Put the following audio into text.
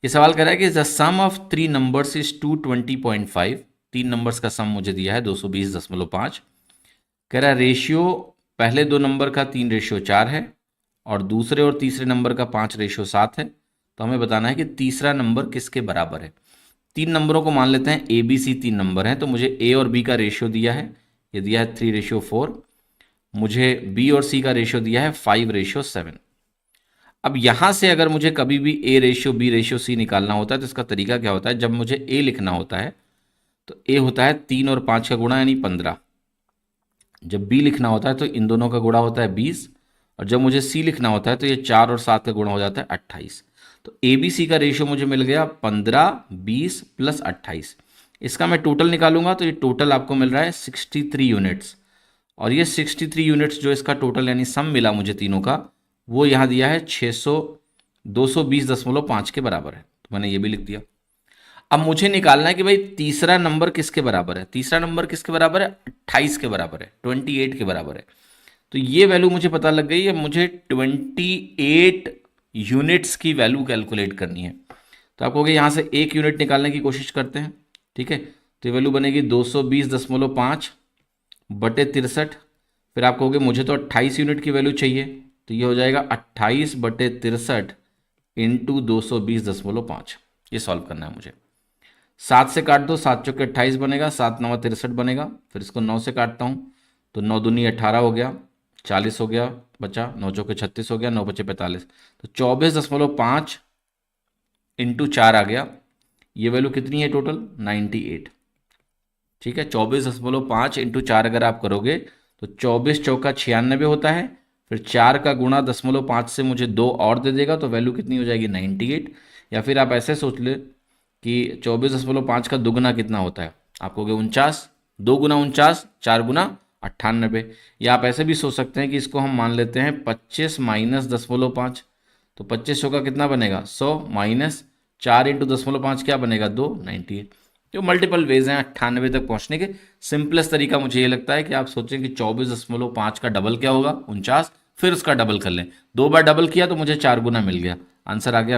ये सवाल कह रहा है कि the sum of 3 numbers is 220.5। 3 numbers का सम मुझे दिया है 220.5। कह रहा है रेशियो पहले 2 नंबर का 3:4 है और दूसरे और तीसरे नंबर का 5:7 है। तो हमें बताना है कि तीसरा नंबर किसके बराबर है। 3 नंबरों को मान लेते हैं ए बी सी 3 नंबर हैं, तो मुझे ए और बी का रेशियो दिया है, ये दिया है 3:4। मुझे बी और सी का रेशियो दिया है 5:7। अब यहाँ से अगर मुझे कभी भी A ratio B ratio C निकालना होता है तो इसका तरीका क्या होता है, जब मुझे ए लिखना होता है तो ए होता है 3 और 5 का गुणा यानी 15। जब बी लिखना होता है तो इन दोनों का गुणा होता है 20। और जब मुझे सी लिखना होता है तो ये 4 और 7 का गुणा हो जाता है 28। तो ए बी सी का रेशियो मुझे मिल गया 15, 20 प्लस 28। इसका मैं टोटल निकालूंगा तो ये टोटल आपको मिल रहा है 63 यूनिट्स। और ये 63 यूनिट्स जो इसका टोटल यानी सम मिला मुझे तीनों का, वो यहाँ दिया है 220.5 के बराबर है। तो मैंने ये भी लिख दिया। अब मुझे निकालना है कि भाई तीसरा नंबर किसके बराबर है। तीसरा नंबर किसके बराबर है, 28 के बराबर है, 28 के बराबर है। तो ये वैल्यू मुझे पता लग गई है, मुझे 28 यूनिट्स की वैल्यू कैलकुलेट करनी है। तो आप कहोगे यहाँ से 1 यूनिट निकालने की कोशिश करते हैं, ठीक है। तो ये वैल्यू बनेगी 220.5 बटे 63। फिर आप कहोगे मुझे तो 28 यूनिट की वैल्यू चाहिए, तो ये हो जाएगा 28 बटे 63 इंटू 220.5। ये सॉल्व करना है मुझे। 7 से काट दो, 7 चौके 28 बनेगा, 7 9 63 बनेगा। फिर इसको 9 से काटता हूँ तो 9 दूनी 18 हो गया, 40 हो गया बचा, 9 चौके 36 हो गया, 9 बचे 45। तो 24.5 इंटू 4 आ गया। ये वैल्यू कितनी है टोटल, 98। ठीक है, 24.5 इंटू 4 अगर आप करोगे तो 24 चौका 96 होता है। फिर 4 का गुणा 0.5 से मुझे 2 और दे देगा, तो वैल्यू कितनी हो जाएगी 98। या फिर आप ऐसे सोच ले कि 24.5 का दुगुना कितना होता है, आप कहोगे 49, 2 गुना 49, 4 गुना 98। या आप ऐसे भी सोच सकते हैं कि इसको हम मान लेते हैं 25 माइनस 10.5। तो 25 चौका कितना बनेगा 100 माइनस 4 इंटू 10.5 क्या बनेगा 2, 98। जो मल्टीपल वेज हैं 98 तक पहुंचने के। सिंपलेस्ट तरीका मुझे ये लगता है कि आप सोचें कि 24.5 का डबल क्या होगा 49, फिर उसका डबल कर लें। 2 बार डबल किया तो मुझे 4 गुना मिल गया, आंसर आ गया